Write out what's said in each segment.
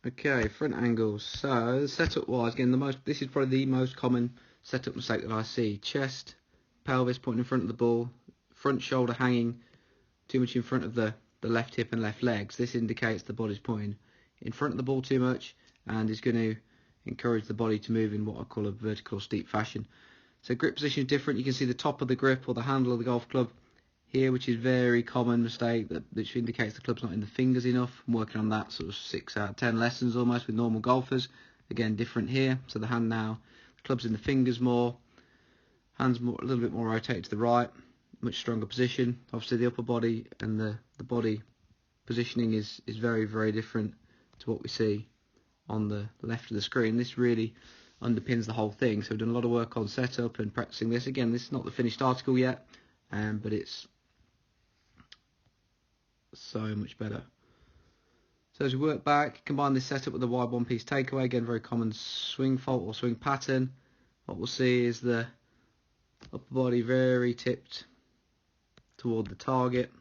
Okay, front angles. So setup wise, again, this is probably the most common setup mistake that I see. Chest, pelvis pointing in front of the ball, front shoulder hanging too much in front of the left hip and left legs. This indicates the body's pointing in front of the ball too much and is going to encourage the body to move in what I call a vertical steep fashion. So grip position is different. You can see the top of the grip or the handle of the golf club here, which is very common mistake which indicates the club's not in the fingers enough. I'm working on that sort of 6 out of 10 lessons almost with normal golfers. Again, different here. So the hand now, the club's in the fingers more, hands more, a little bit more rotated to the right, much stronger position. Obviously the upper body and the body positioning is very, very different to what we see on the left of the screen. This really underpins the whole thing. So we've done a lot of work on setup and practicing this. Again, this is not the finished article yet, but it's so much better. So as we work back, combine this setup with the wide one piece takeaway, again very common swing fault or swing pattern. What we'll see is the upper body very tipped toward the target.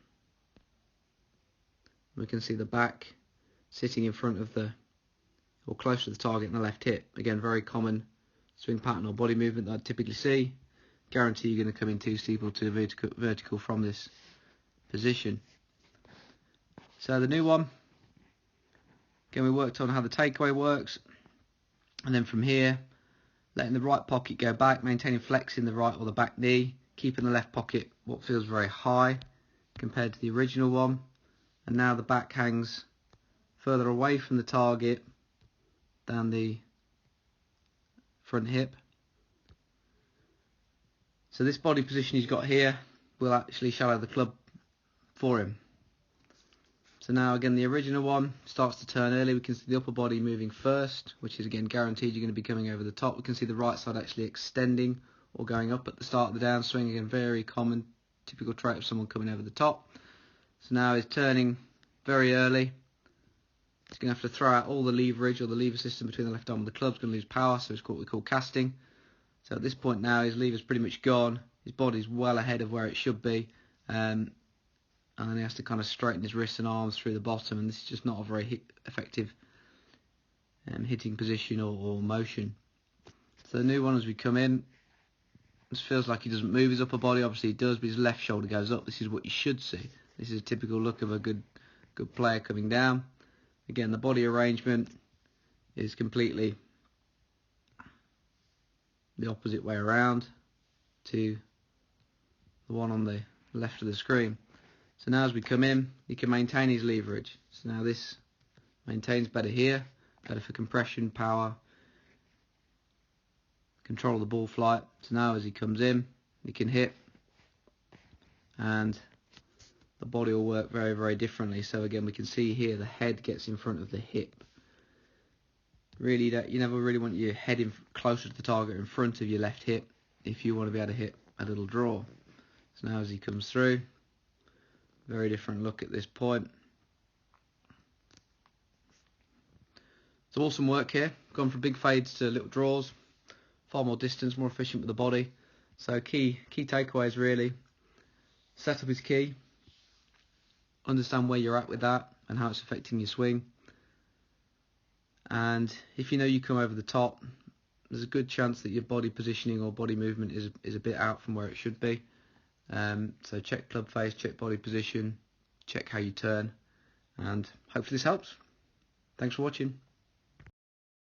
We can see the back sitting in front of or close to the target in the left hip. Again, very common swing pattern or body movement that I typically see. Guarantee you're going to come in too steep or too vertical from this position. So the new one, again we worked on how the takeaway works, and then from here, letting the right pocket go back, maintaining flex in the right or the back knee, keeping the left pocket what feels very high compared to the original one, and now the back hangs further away from the target than the front hip. So this body position he's got here will actually shallow the club for him. So now again the original one starts to turn early. We can see the upper body moving first, which is again guaranteed you're going to be coming over the top. We can see the right side actually extending or going up at the start of the downswing. Again, very common, typical trait of someone coming over the top. So now he's turning very early. He's going to have to throw out all the leverage or the lever system between the left arm and the club. He's going to lose power, so it's what we call casting. So at this point now his lever's pretty much gone. His body's well ahead of where it should be. And then he has to kind of straighten his wrists and arms through the bottom, and this is just not a very effective hitting position or motion. So the new one, as we come in, this feels like he doesn't move his upper body. Obviously he does, but his left shoulder goes up. This is what you should see. This is a typical look of a good player coming down. Again, the body arrangement is completely the opposite way around to the one on the left of the screen. So now as we come in, he can maintain his leverage. So now this maintains better here, better for compression, power, control of the ball flight. So now as he comes in, he can hit, and the body will work very, very differently. So again, we can see here the head gets in front of the hip. Really, you never really want your head closer to the target, in front of your left hip, if you want to be able to hit a little draw. So now as he comes through, very different look at this point. It's awesome work here. Gone from big fades to little draws. Far more distance, more efficient with the body. So key takeaways really. Setup is key. Understand where you're at with that and how it's affecting your swing. And if you know you come over the top, there's a good chance that your body positioning or body movement is a bit out from where it should be. So check club face, check body position, check how you turn, and hopefully this helps. Thanks for watching.